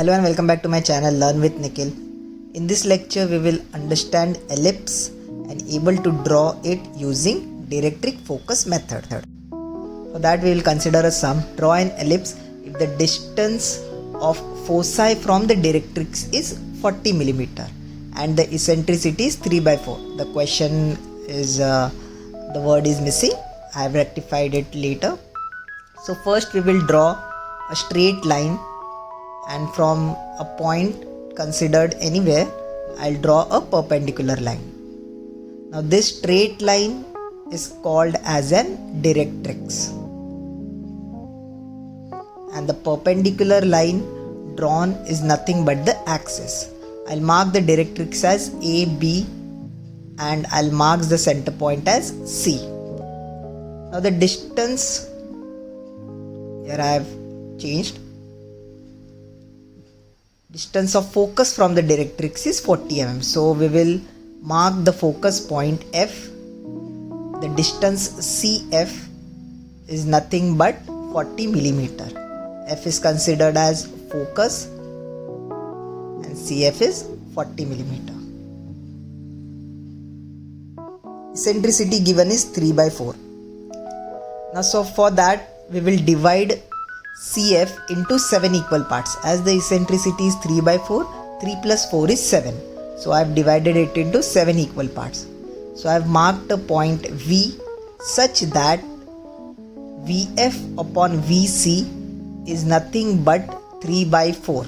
Hello and welcome back to my channel Learn with Nikhil. In this lecture we will understand ellipse and able to draw it using Directrix Focus Method. For that we will consider a sum. Draw an ellipse if the distance of foci from the directrix is 40 mm and the eccentricity is 3/4. The question is the word is missing. I have rectified it later. So first we will draw a straight line, and from a point considered anywhere I'll draw a perpendicular line. Now this straight line is called as an directrix, and the perpendicular line drawn is nothing but the axis. I'll mark the directrix as AB and I'll mark the center point as C. Now the distance here I have changed. Distance of focus from the directrix is 40 mm. So we will mark the focus point F. The distance CF is nothing but 40 mm. F is considered as focus and CF is 40 mm. Eccentricity given is 3/4. Now so for that we will divide CF into 7 equal parts. As the eccentricity is 3/4, 3 plus 4 is 7. So I have divided it into 7 equal parts. So I have marked a point V such that VF upon VC is nothing but 3/4,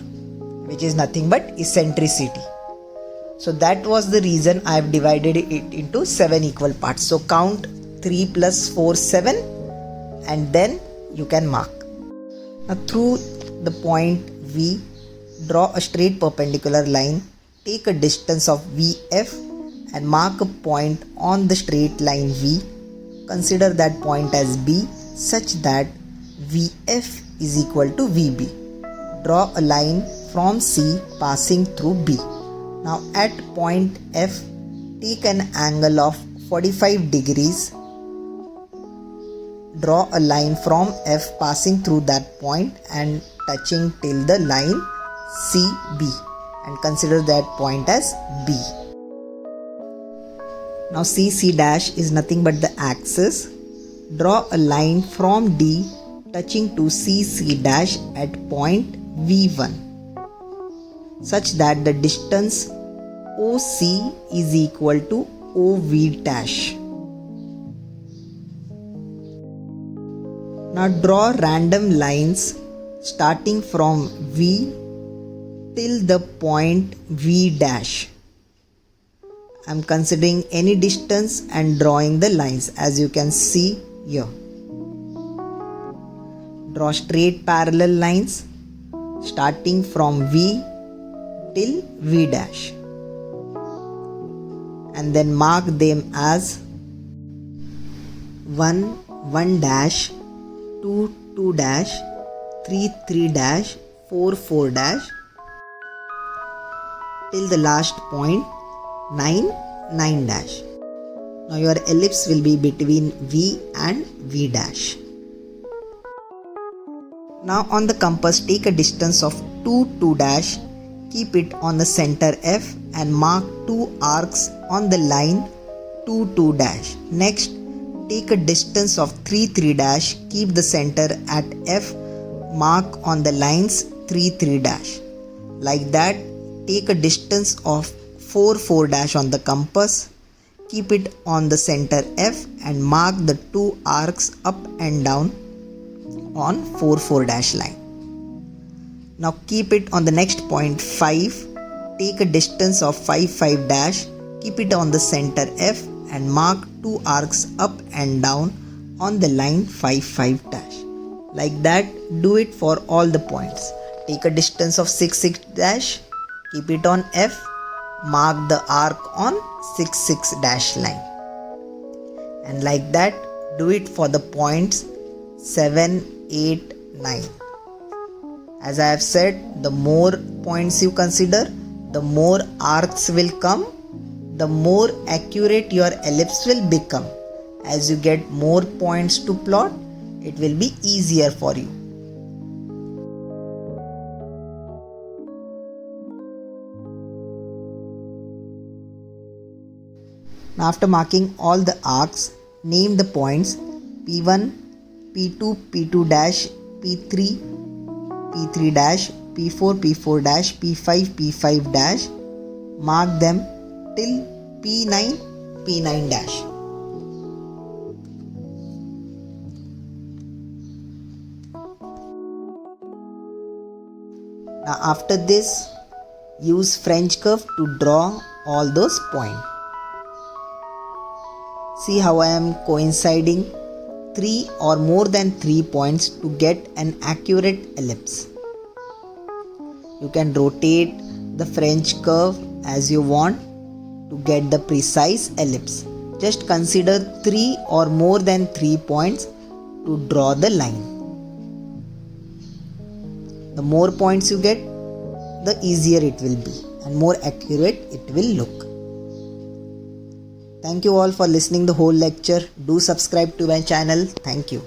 which is nothing but eccentricity. So that was the reason I have divided it into 7 equal parts. So count 3 plus 4, 7, and then you can mark. Now through the point V, draw a straight perpendicular line, take a distance of VF and mark a point on the straight line V. Consider that point as B such that VF is equal to VB. Draw a line from C passing through B. Now at point F, take an angle of 45 degrees. Draw a line from F passing through that point and touching till the line CB, and consider that point as B. Now CC dash is nothing but the axis. Draw a line from D touching to CC dash at point V1 such that the distance OC is equal to OV dash. Now draw random lines starting from V till the point V dash. I am considering any distance and drawing the lines as you can see here. Draw straight parallel lines starting from V till V dash, and then mark them as 1, 1 dash, 2, 2 dash, 3, 3 dash, 4, 4 dash till the last point 9, 9 dash. Now your ellipse will be between V and V dash. Now on the compass, take a distance of 2, 2 dash, keep it on the center F and mark 2 arcs on the line 2, 2 dash. Next, take a distance of 3, 3 dash, keep the center at F, mark on the lines 3, 3 dash. Like that, take a distance of 4, 4 dash on the compass, keep it on the center F and mark the 2 arcs up and down on 4, 4 dash line. Now keep it on the next point 5, take a distance of 5, 5 dash, keep it on the center F and mark 2 arcs up and down on the line 5, 5 dash. Like that, do it for all the points. Take a distance of 6, 6 dash, keep it on F, mark the arc on 6, 6 dash line. And like that, do it for the points 7, 8, 9. As I have said, the more points you consider, the more arcs will come, the more accurate your ellipse will become. As you get more points to plot, it will be easier for you. Now after marking all the arcs, name the points P1, P2, P2 dash, P3, P3 dash, P4, P4 dash, P5, P5 dash. Mark them till P9, P9 dash. Now after this, use French curve to draw all those points. See how I am coinciding 3 or more than 3 points to get an accurate ellipse. You can rotate the French curve as you want to get the precise ellipse. Just consider 3 or more than 3 points to draw the line. The more points you get, the easier it will be and more accurate it will look. Thank you all for listening the whole lecture. Do subscribe to my channel. Thank you.